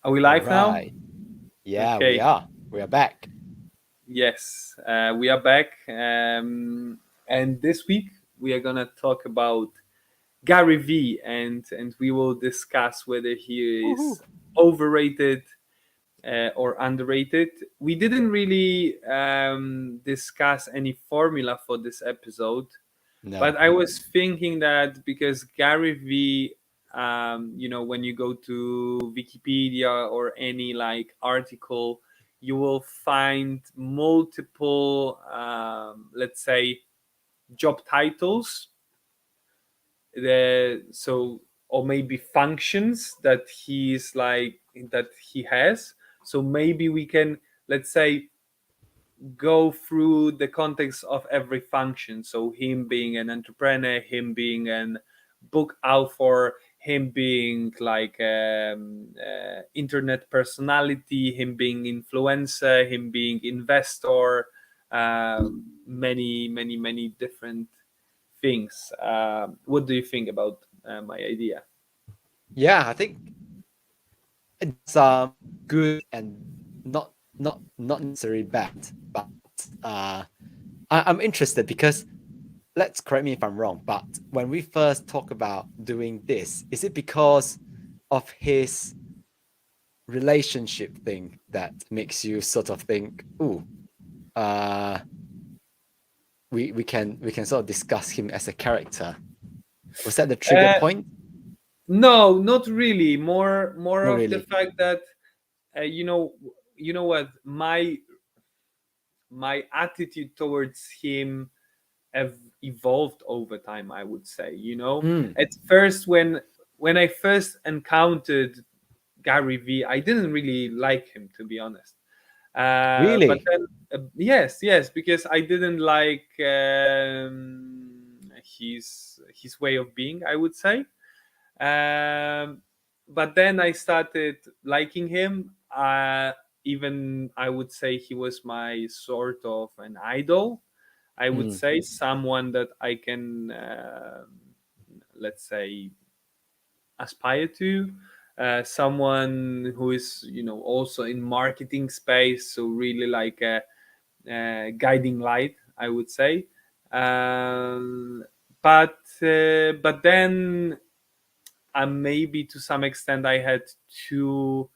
Are we All live now? right. Yeah, we Okay. are. We are back. Yes, we are back. And this week we are gonna talk about Gary Vee, and we will discuss whether he Woohoo. is overrated or underrated. We didn't really discuss any formula for this episode, but No. I was thinking that because Gary Vee, when you go to Wikipedia or any like article, you will find multiple, let's say, job titles. Or maybe functions that he has. So maybe we can, let's say, go through the context of every function. So him being an entrepreneur, him being an book author, him being like internet personality, him being influencer, him being investor, many different things. What do you think about my idea? Yeah, I think it's good and not necessarily bad, but uh I'm interested because let's correct me if I'm wrong, but when we first talk about doing this, is it because of his relationship thing that makes you sort of think, ooh, uh we can sort of discuss him as a character? Was that the trigger Uh, point? no, not really. More Not of the really. fact that uh, you know you know what my attitude towards him have evolved over time, I would say. Mm, At first, when I first encountered Gary Vee, I didn't really like him, to be honest. But really? then yes, because I didn't like his way of being, I would say. Um, but then I started liking him. Even I would say he was my sort of an idol. I would Mm, say someone that I can, let's say, aspire to. Someone who is, also in marketing space, so really like a guiding light, I would say. Um, but then maybe to some extent I had too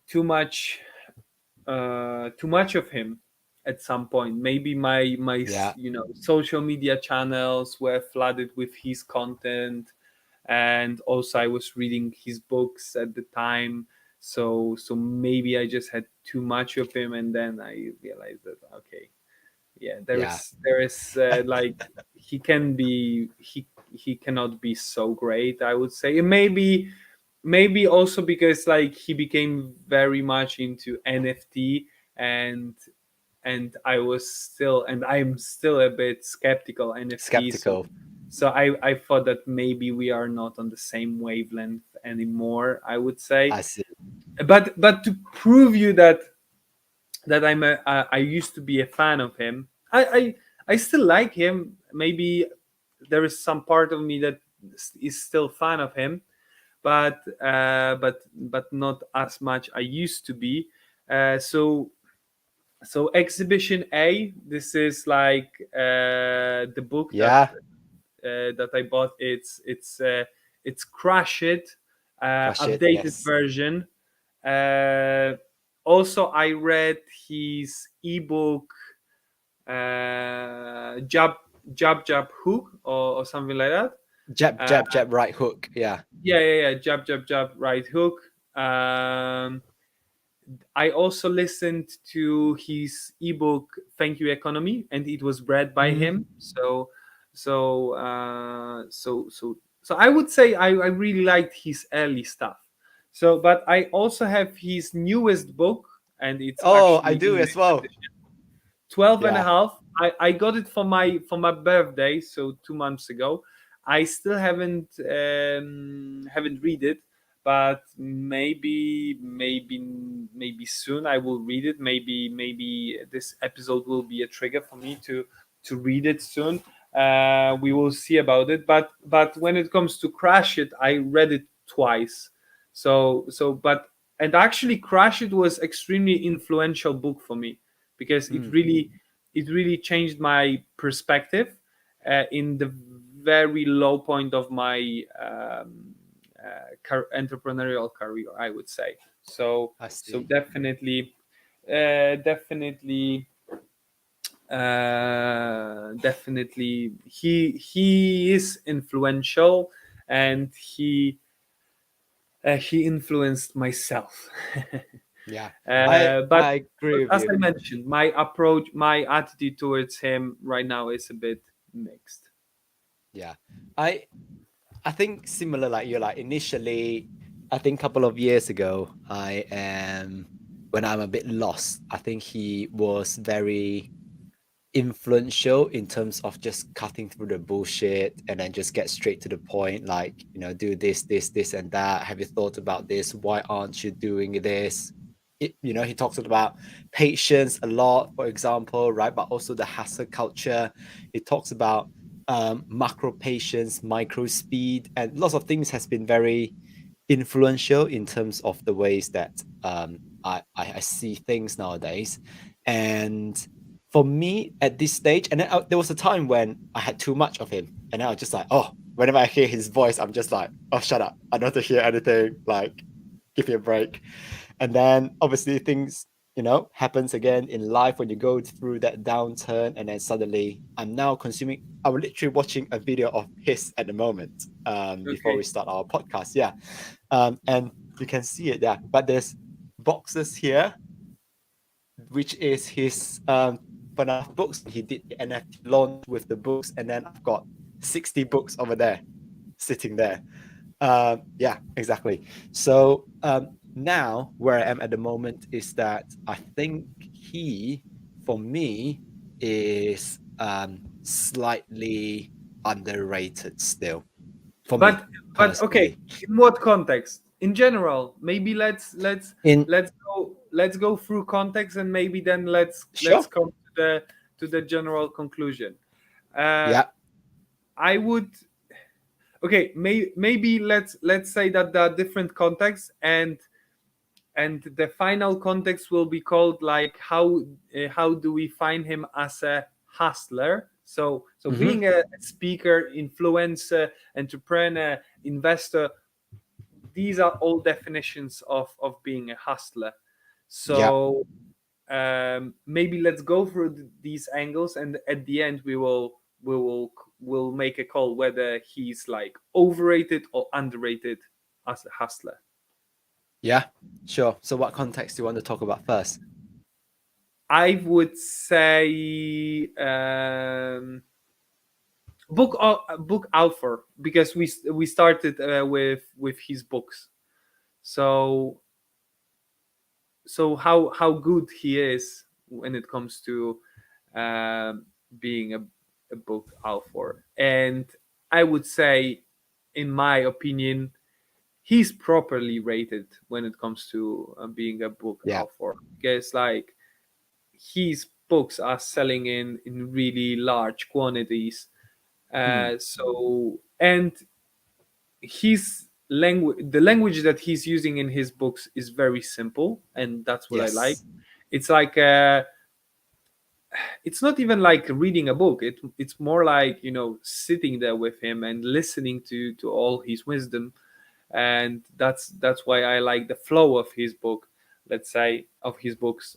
too much too much of him at some point. Maybe my yeah. social media channels were flooded with his content, and also I was reading his books at the time. So maybe I just had too much of him, and then I realized that, okay, yeah, there Yeah. is like he cannot be so great, I would say. And maybe also because like he became very much into NFT, and I'm still a bit skeptical NFT. so Skeptical. so I thought that maybe we are not on the same wavelength anymore, I would say. I see. But to prove you that I used to be a fan of him. I still like him. Maybe there is some part of me that is still fan of him, but not as much I used to be. So Exhibition A. This is like the book Yeah. that I bought. It's Crush It, Crush it. updated Yes. version. Uh, Also, I read his ebook, Jab Jab Hook, or something like that. Jab, Uh, jab, jab, right hook. Yeah. yeah, Jab right hook. Um, I also listened to his ebook Thank You Economy, and it was read by Mm, him. So I would say I really liked his early stuff. But I also have his newest book, and it's oh, I actually do as English well. edition. 12 and a Yeah. half. I got it for my birthday, so 2 months ago. I still haven't read it, but maybe soon I will read it. Maybe this episode will be a trigger for me to read it soon. We will see about it. But when it comes to Crash It, I read it twice. But and actually Crash It was extremely influential book for me, because Mm, it really changed my perspective in the very low point of my entrepreneurial career, I would say. So I so see. definitely, definitely, definitely he is influential, and he influenced myself. Yeah, I But I agree with as you. I mentioned, my attitude towards him right now is a bit mixed. Yeah, I I think similar like you. Like initially, I think a couple of years ago, I am when I'm a bit lost. I think he was very influential in terms of just cutting through the bullshit and then just get straight to the point, like, do this and that. Have you thought about this? Why aren't you doing this? He talks about patience a lot, for example, right? But also the hustle culture. He talks about macro patience, micro speed, and lots of things has been very influential in terms of the ways that I see things nowadays. And for me at this stage, and then there was a time when I had too much of him, and I was just like, oh, whenever I hear his voice, I'm just like, oh, shut up! I don't want to hear anything. Like, give me a break. And then obviously things, happens again in life when you go through that downturn, and then suddenly I'm now consuming. I'm literally watching a video of his at the moment. Before we Okay. start our podcast, yeah, and you can see it there. But there's boxes here, which is his FNAF books. He did the NFT launch with the books, and then I've got 60 books over there, sitting there. Yeah, exactly. So now where I am at the moment is that I think he, for me, is slightly underrated still. For me But okay, personally. in what context? In general, maybe In let's go through context, and maybe then let's sure, come to the general conclusion. Uh, yeah, I would Okay, maybe let's say that there are different contexts, and the final context will be called like how do we find him as a hustler. So hmm, being a speaker, influencer, entrepreneur, investor, these are all definitions of being a hustler. yeah, So maybe let's go through these angles, and at the end we will will make a call whether he's like overrated or underrated as a hustler. yeah, sure. So what context do you want to talk about first? I would say book author, because we started with his books. So how good he is when it comes to um, being a book author. And I would say, in my opinion, he's properly rated when it comes to being a book Yeah. author, because like his books are selling in really large quantities. Mm. And his the language that he's using in his books is very simple, and that's what I like. Yes. It's like it's not even like reading a book. It's more like, sitting there with him and listening to all his wisdom. And that's why I like the flow of his book, let's say, of his books.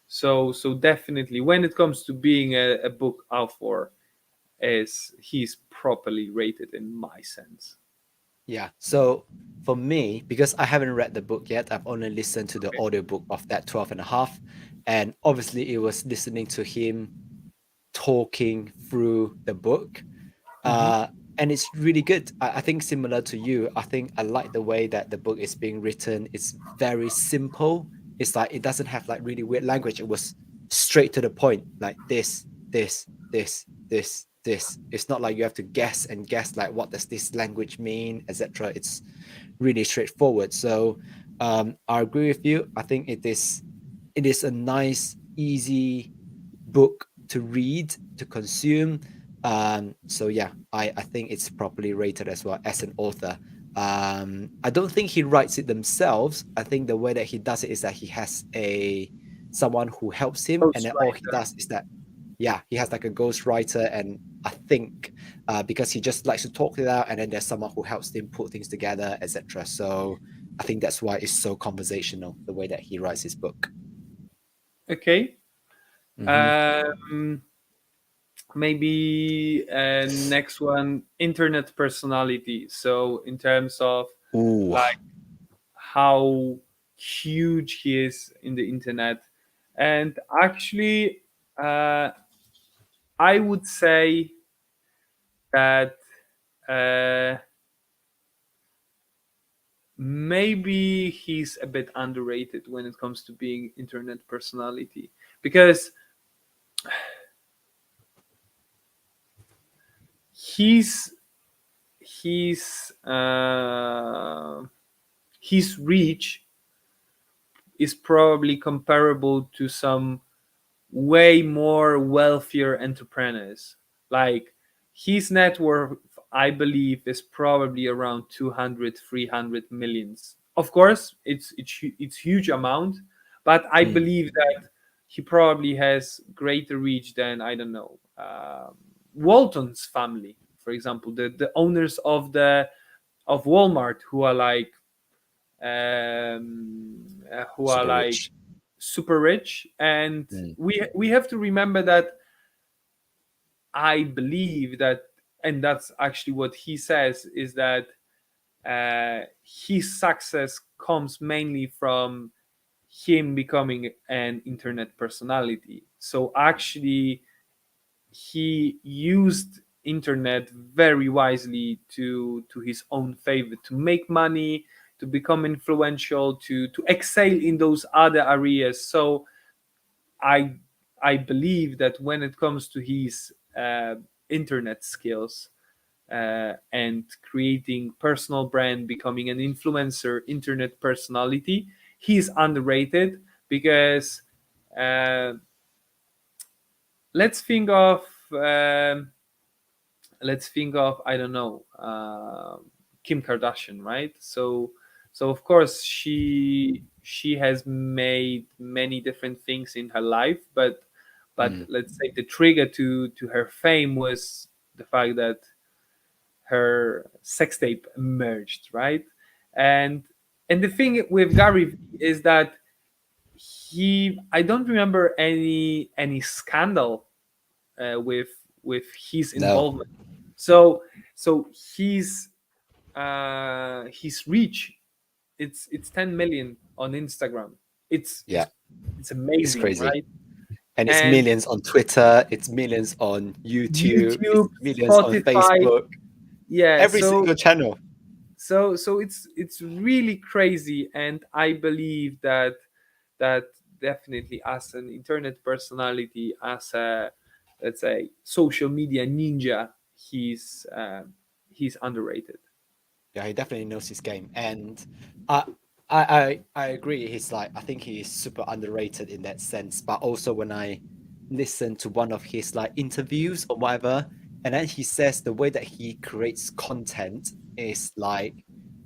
So definitely, when it comes to being a book author, is he's properly rated in my sense. Yeah. So for me, because I haven't read the book yet, I've only listened to the Okay. audiobook of that 12 and a half. And obviously it was listening to him talking through the book. Hmm. Uh, and it's really good. I think similar to you, I think I like the way that the book is being written. It's very simple. It's like it doesn't have like really weird language. It was straight to the point, like this. It's not like you have to guess and guess like what does this language mean, etc. It's really straightforward. So I agree with you. I think it is a nice, easy book to read, to consume. So yeah, I think it's properly rated as well as an author. I don't think he writes it themselves. I think the way that he does it is that he has a someone who helps him, and then all he Ghostwriter. does is that, yeah, he has like a ghostwriter, and I think because he just likes to talk it out, and then there's someone who helps him put things together, etc. So I think that's why it's so conversational the way that he writes his book. Okay. Mm-hmm. Um, Maybe next one, internet personality. So in terms of Ooh, like how huge he is in the internet, and actually, uh, I would say that uh, maybe he's a bit underrated when it comes to being internet personality, because he's his his reach is probably comparable to some way more wealthier entrepreneurs. Like his net worth, I believe, is probably around 200, 300 millions. Of course, it's huge amount, but I mm, believe that he probably has greater reach than, I don't know, Walton's family, for example, the owners of Walmart, who are super like rich. super rich. And Mm, we have to remember that, I believe that, and that's actually what he says, is that his success comes mainly from him becoming an internet personality. So actually he used internet very wisely to his own favor, to make money, to become influential, to excel in those other areas. So I I believe that when it comes to his internet skills, and creating personal brand, becoming an influencer, internet personality, he's underrated. Because uh, let's think of um, let's think of, I don't know, Kim Kardashian, right? So of course she has made many different things in her life, but mm. let's say the trigger to her fame was the fact that her sex tape emerged, right? and and the thing with Gary Vee is that I don't remember any scandal with his No, involvement. So his reach, it's 10 million on Instagram. it's yeah, it's it's it's amazing, crazy. right? And it's And millions on Twitter, it's millions on YouTube, it's YouTube, millions on Spotify, Facebook, yeah. every so single channel. so so it's really crazy. And I believe that definitely, as an internet personality, as a, let's say, social media ninja, he's underrated. Yeah, he definitely knows his game, and I, I agree. He's like, I think he is super underrated in that sense. But also when I listen to one of his like interviews or whatever, and then he says the way that he creates content is like,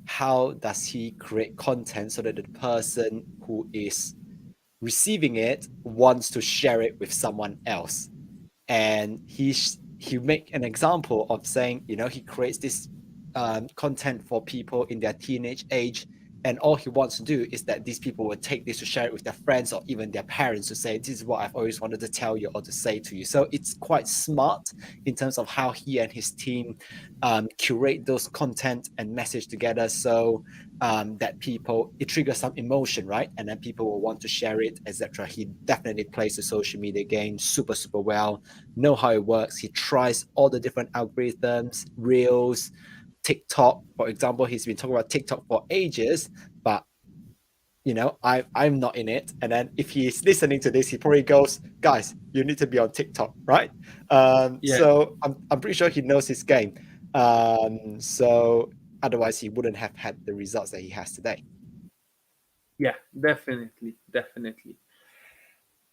how does he create content so that the person who is receiving it wants to share it with someone else? And he make an example of saying, he creates this content for people in their teenage age, and all he wants to do is that these people will take this to share it with their friends or even their parents, to say, this is what I've always wanted to tell you or to say to you. So it's quite smart in terms of how he and his team curate those content and message together, so that people, it triggers some emotion, right? And then people will want to share it, etc. He definitely plays the social media game super, super well, know how it works. He tries all the different algorithms, reels, TikTok, for example. He's been talking about TikTok for ages, but I'm not in it. And then if he's listening to this, he probably goes, "Guys, you need to be on TikTok, right?" Yeah, So I'm pretty sure he knows his game. So otherwise, he wouldn't have had the results that he has today. yeah, definitely.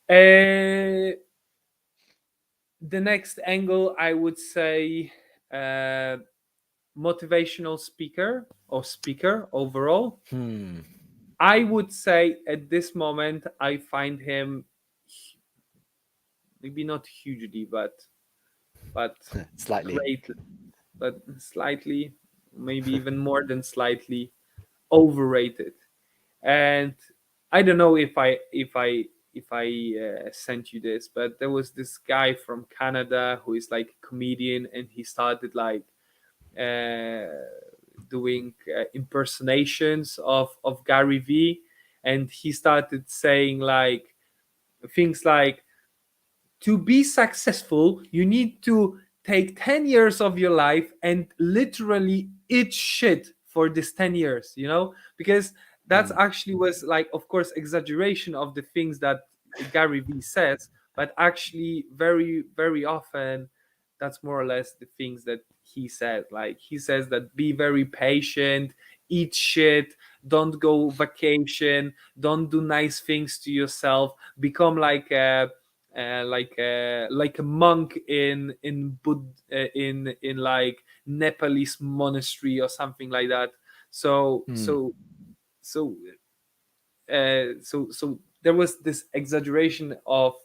uh, the next angle, I would say, uh, motivational speaker or speaker overall. Hmm. I would say at this moment I find him maybe not hugely, but Slightly. great, but slightly, maybe even more than slightly overrated. And I don't know if I sent you this, but there was this guy from Canada who is like a comedian, and he started like uh, doing impersonations of Gary Vee, and he started saying like things like, to be successful, you need to take 10 years of your life and literally eat shit for this 10 years, because that's Hmm. actually was like, of course, exaggeration of the things that Gary Vee says, but actually very, very often that's more or less the things that he said. Like he says that be very patient, eat shit, don't go vacation, don't do nice things to yourself, become like a monk in like Nepalese monastery or something like that. So Hmm. so so so there was this exaggeration of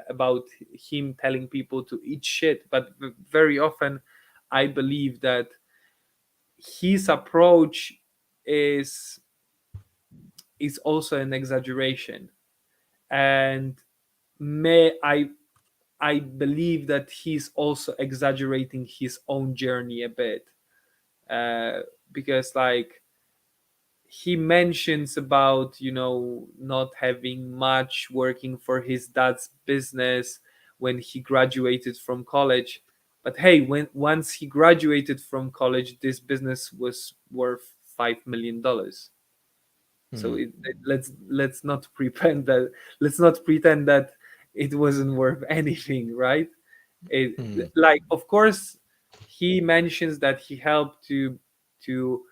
about him telling people to eat shit, but very often I believe that his approach is is also an exaggeration, and may I believe that he's also exaggerating his own journey a bit, uh, because like he mentions about not having much working for his dad's business when he graduated from college. But hey, when once he graduated from college, this business was worth $5 million. So Hmm. let's not pretend that it wasn't worth anything, right? It, Hmm. like, of course, he mentions that he helped to to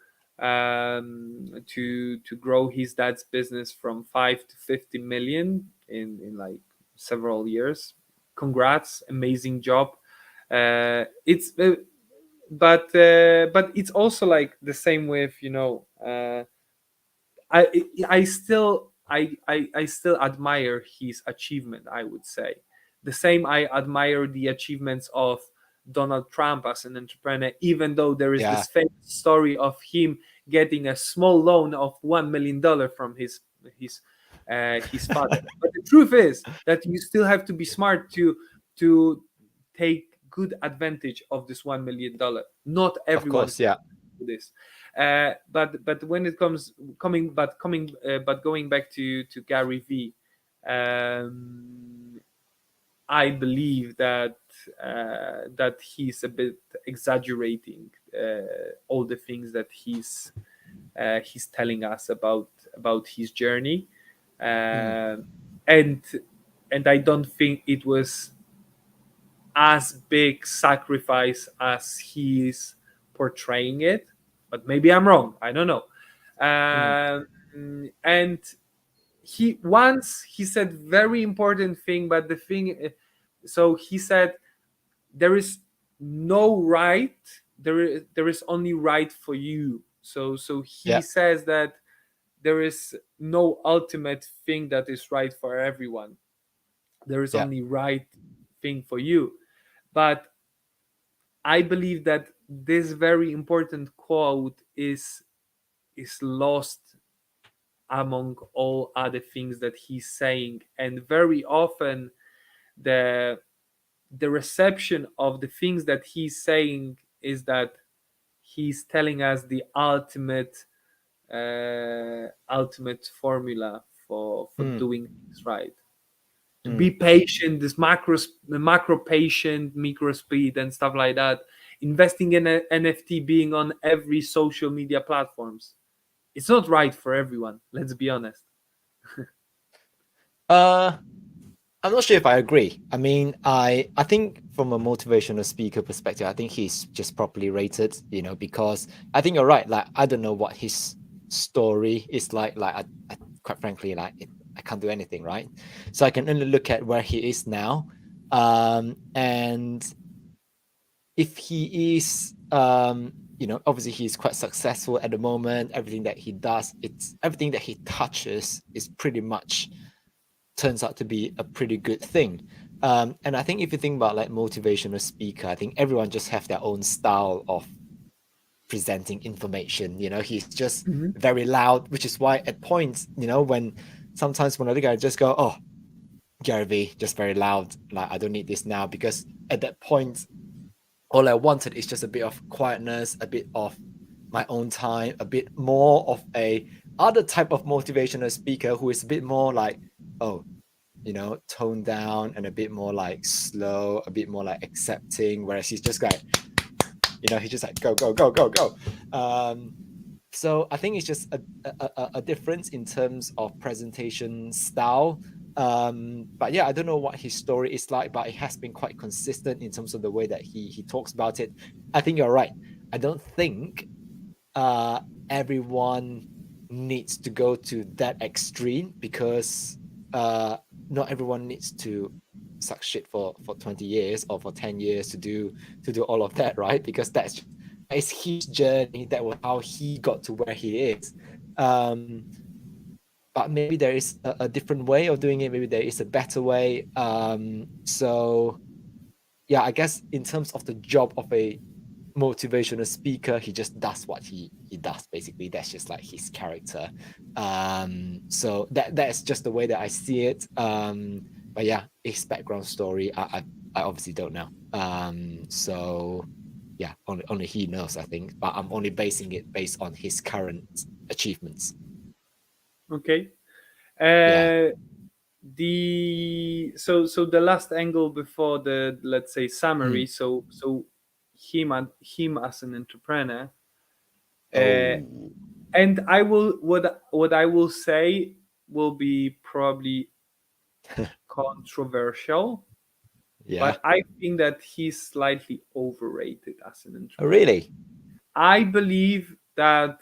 grow his dad's business from 5 to 50 million in like several years. Congrats, amazing job. It's but it's also like the same with I I still admire his achievement. I would say the same. I admire the achievements of Donald Trump as an entrepreneur, even though there is Yeah. this famous story of him getting a small loan of $1 million from his father. But the truth is that you still have to be smart to take good advantage of this $1 million. Not Of everyone course. Yeah. do this. But when it comes coming but going back to Gary Vee, um, I believe that he's a bit exaggerating all the things that he's telling us about his journey, Hmm. uh, and and I don't think it was as big sacrifice as he's portraying it. But maybe I'm wrong. I don't know. Hmm. And he said very important thing, but the thing, so he said there is no right. There is only right for you. So he Yeah. says that there is no ultimate thing that is right for everyone. There is Yeah. only right thing for you. But I believe that this very important quote is lost among all other things that he's saying, and very often the the reception of the things that he's saying is that he's telling us the ultimate formula for Hmm. doing things right. To Hmm. be patient, this macro patient, micro speed, and stuff like that. Investing in an NFT, being on every social media platforms, it's not right for everyone. Let's be honest. Uh, I'm not sure if I agree. I mean, I think from a motivational speaker perspective, I think he's just properly rated, because I think you're right. Like, I don't know what his story is like. Like, I quite frankly, like, I can't do anything, right? So I can only look at where he is now. And if he is obviously he's quite successful at the moment. Everything that he does, it's everything that he touches is pretty much turns out to be a pretty good thing. And I think if you think about like motivational speaker, I think everyone just have their own style of presenting information. He's just Hmm. very loud, which is why at points, when sometimes when other guys just go, oh, Gary Vee, just very loud, like I don't need this now, because at that point, all I wanted is just a bit of quietness, a bit of my own time, a bit more of a other type of motivational speaker who is a bit more like, oh, toned down and a bit more like slow, a bit more like accepting, whereas he's just like, he's just like go, go, go, go, go. So I think it's just a difference in terms of presentation style. But yeah, I don't know what his story is like, but it has been quite consistent in terms of the way that he talks about it. I think you're right. I don't think uh, everyone needs to go to that extreme, because uh, not everyone needs to suck shit for 20 years or for 10 years to do all of that, right? Because that is his journey. That was how he got to where he is. um, but maybe there is a different way of doing it. Maybe there is a better way. So yeah, I guess in terms of the job of a motivational speaker, he just does what he does. Basically, that's just like his character. So that's just the way that I see it. But yeah, his background story, I obviously don't know. So yeah, only he knows, I think. But I'm only basing it based on his current achievements. Okay. Yeah. Uh, so the last angle before the, let's say, Mm. summary. So him as an entrepreneur. Uh, Oh, and I will what I will say will be probably controversial, yeah. but I think that he's slightly overrated as an Oh, entrepreneur. really? I believe that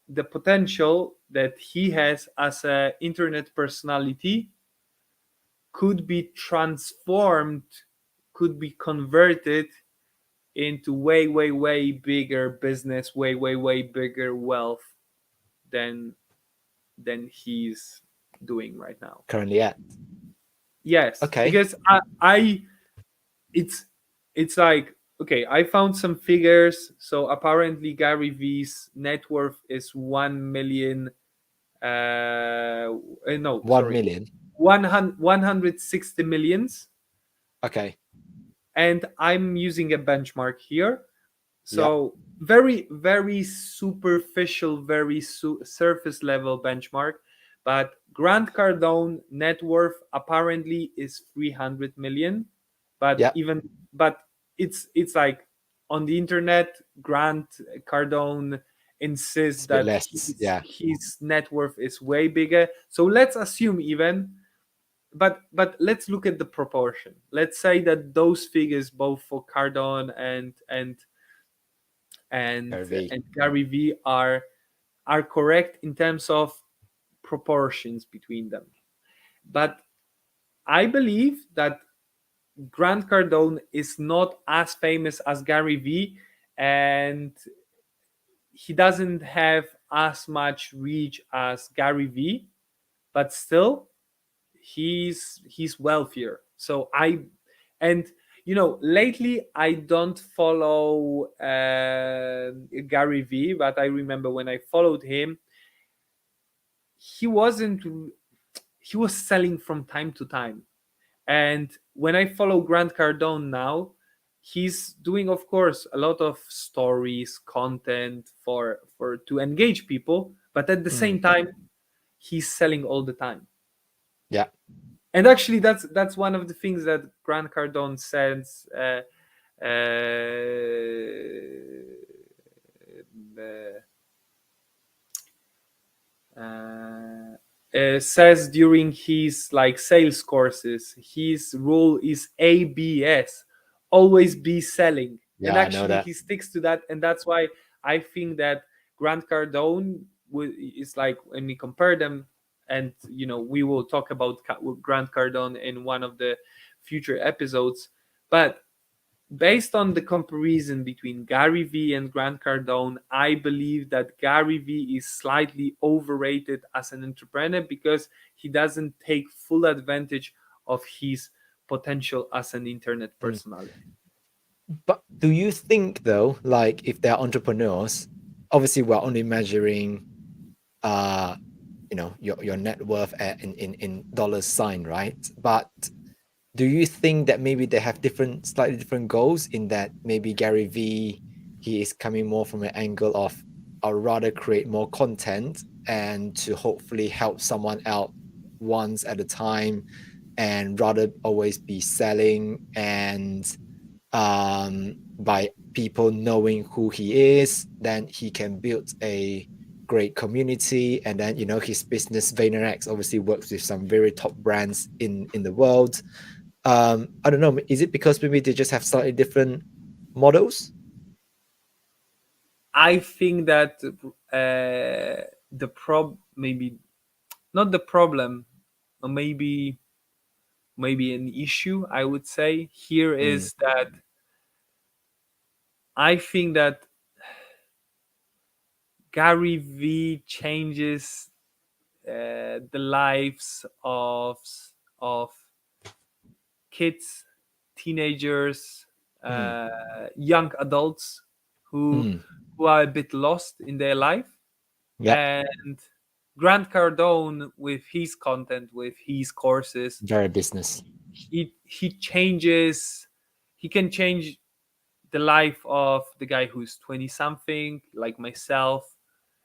the potential that he has as an internet personality could be transformed, could be converted into way, way, way bigger business, way, way, way bigger wealth than he's doing right now. Currently at. Yes, Okay. because I it's like, okay, I found some figures. So apparently Gary Vee's net worth is 1 million. No, sorry, 1 million. 160 millions. Okay. And I'm using a benchmark here. Yeah. So very, very superficial, very surface level benchmark. But Grant Cardone net worth apparently is 300 million. But Yeah. even but it's like on the internet, Grant Cardone insists It's a bit that less. Yeah. his net worth is way bigger. So let's assume even, but let's look at the proportion. Let's say that those figures, both for Cardone and Curvy. and Gary Vee, are correct in terms of proportions between them. But I believe that Grant Cardone is not as famous as Gary Vee, and he doesn't have as much reach as Gary Vee, but still he's wealthier. So and lately I don't follow Gary Vee, but I remember when I followed him, he wasn't he was selling from time to time. And when I follow Grant Cardone now, he's doing, of course, a lot of stories, content for to engage people, but at the Mm. same time he's selling all the time. Yeah. And actually that's one of the things that Grant Cardone says, uh, says during his like sales courses. His rule is ABS, always be selling. And Yeah. I know actually that. he sticks to that, and that's why I think that Grant Cardone is like, when we compare them, and we will talk about Grant Cardone in one of the future episodes. But based on the comparison between Gary Vee and Grant Cardone, I believe that Gary Vee is slightly overrated as an entrepreneur because he doesn't take full advantage of his potential as an internet Mm. personality. But do you think though, like if they're entrepreneurs, obviously we're only measuring uh your net worth in dollars sign, right? But do you think that maybe they have slightly different goals in that maybe Gary Vee, he is coming more from an angle of I'd rather create more content and to hopefully help someone out once at a time and rather always be selling and by people knowing who he is, then he can build a great community. And then his business VaynerX obviously works with some very top brands in the world. I don't know, is it because maybe they just have slightly different models? I think that the maybe not the problem, or maybe an issue, I would say here Mm, is that I think that Gary Vee changes the lives of kids, teenagers, mm, young adults who mm. who are a bit lost in their life. Yep, And Grant Cardone, with his content, with his courses, very business. he changes. He can change the life of the guy who's 20 something, like myself,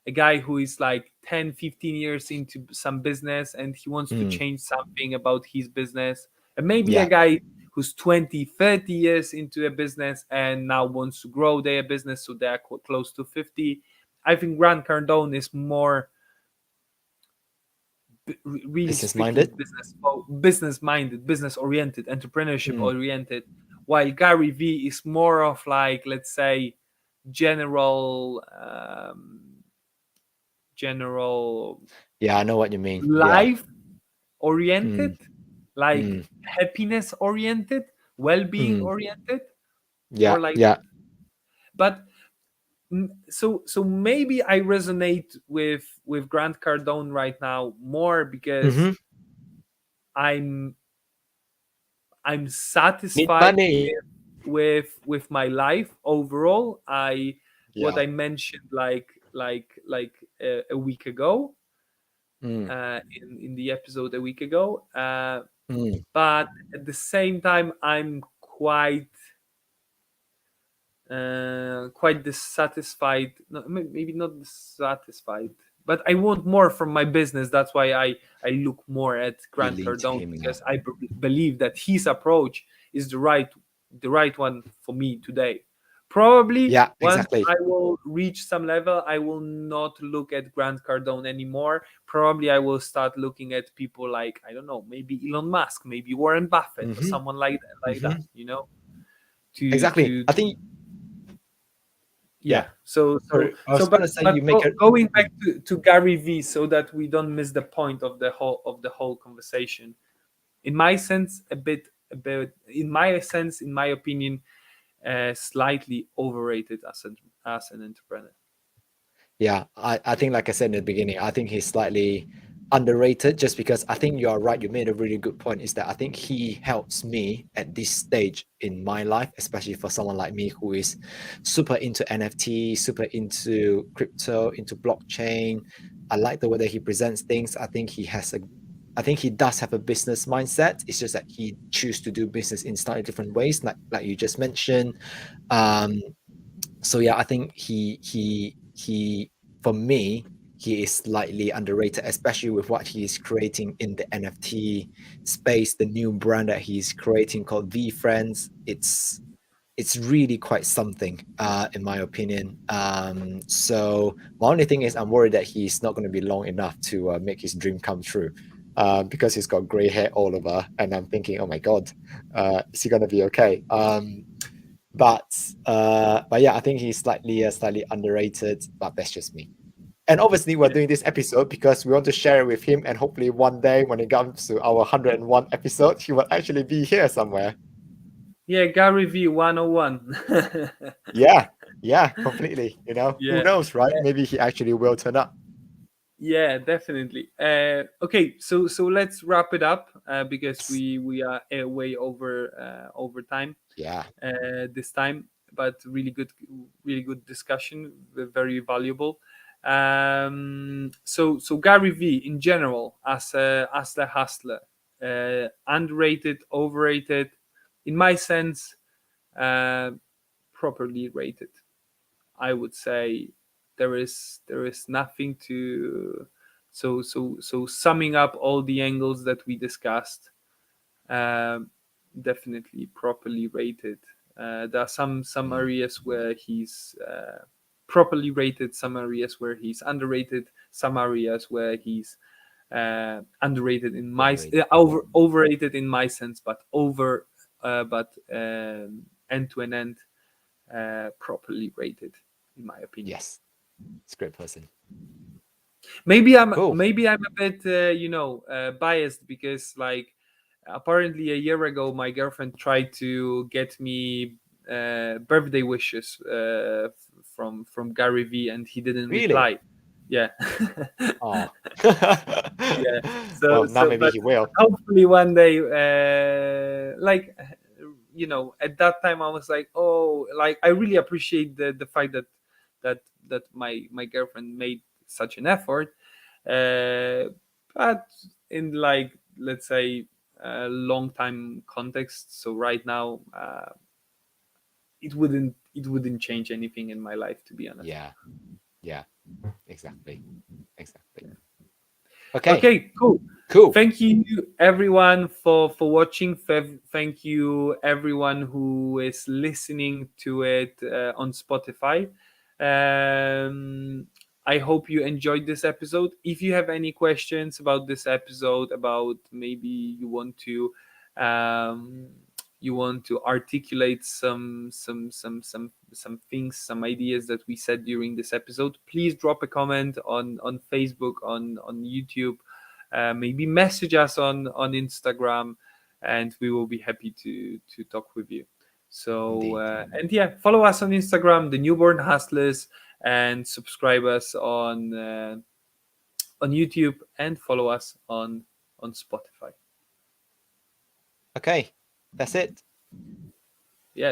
a guy who is like 10, 15 years into some business and he wants to Mm, change something about his business, and maybe a yeah, guy who's 20, 30 years into a business and now wants to grow their business so they're close to 50. I think Grant Cardone is more really business strictly minded. business minded, business oriented, entrepreneurship Mm, oriented, while Gary Vee is more of like, let's say, general general yeah, I know what you mean. Yeah. life oriented, Mm, like mm, happiness oriented, well-being mm. oriented, Yeah, more like yeah. that. But so maybe I resonate with Grant Cardone right now more because Mm-hmm. I'm I'm Need satisfied money. with my life overall. I What Yeah. I mentioned a week ago, Mm, in the episode a week ago. mm. But at the same time, I'm quite dissatisfied. No, maybe not dissatisfied, but I want more from my business. That's why I look more at You Grant lean to Cardone, him now. because I believe that his approach is the right one for me today. Probably Yeah, once exactly. I will reach some level, I will not look at Grant Cardone anymore. Probably I will start looking at people like, I don't know, maybe Elon Musk, maybe Warren Buffett, or Mm-hmm. someone like that, Mm-hmm. to Exactly. to I think, yeah. yeah. So Sorry, so I so was but gonna say but you make it. going back to Gary Vee, so that we don't miss the point of the whole conversation. In my sense, a bit in my opinion, slightly overrated as an entrepreneur. Yeah, I think like I said in the beginning, I think he's slightly underrated just because I think you are right. You made a really good point, is that I think he helps me at this stage in my life, especially for someone like me who is super into NFT, super into crypto, into blockchain. I like the way that he presents things. I think he does have a business mindset. It's just that he chooses to do business in slightly different ways, like you just mentioned. Um, so yeah, I think he for me, he is slightly underrated, especially with what he's creating in the NFT space, the new brand that he's creating called V Friends. It's really quite something, in my opinion. So my only thing is I'm worried that he's not going to be long enough to make his dream come true. Because he's got gray hair all over, and I'm thinking, oh my god, is he gonna be okay? But but yeah, I think he's slightly underrated, but that's just me. And obviously, we're doing this episode because we want to share it with him, and hopefully, one day when it comes to our 101 episode, he will actually be here somewhere. Yeah, Gary V 101. Yeah, yeah, completely. Who Yeah. knows, right? Maybe he actually will turn up. Yeah, definitely. Okay, so let's wrap it up because Yes. we are way over time Yeah, this time, but really good discussion, very valuable. So Gary V in general as a hustler, underrated, overrated, in my sense, uh, properly rated. I would say there is nothing to so summing up all the angles that we discussed, um, definitely properly rated. There are some mm, areas where he's properly rated, some areas where he's underrated, some areas where he's underrated in my overrated. overrated in my sense, but end to an end properly rated, in my opinion. Yes, it's a great person. Cool. Maybe I'm a bit biased because like apparently a year ago my girlfriend tried to get me birthday wishes from Gary V and he didn't Really? reply. Yeah. Oh. Yeah. Well, now maybe But he will. hopefully one day, at that time I was like, oh, like I really appreciate the fact that my girlfriend made such an effort, uh, but in like let's say a long time context. So right now, it wouldn't change anything in my life, to be honest. Yeah, yeah, exactly, exactly. Okay, Okay, cool. cool. Thank you everyone for watching. Thank you everyone who is listening to it on Spotify. Um, I hope you enjoyed this episode. If you have any questions about this episode, about maybe um, you want to articulate some things, some ideas that we said during this episode, please drop a comment on Facebook, on YouTube, maybe message us on Instagram, and we will be happy to talk with you. So Indeed. and yeah, follow us on Instagram, the Newborn Hustlers, and subscribe us on YouTube, and follow us on Spotify. Okay, that's it.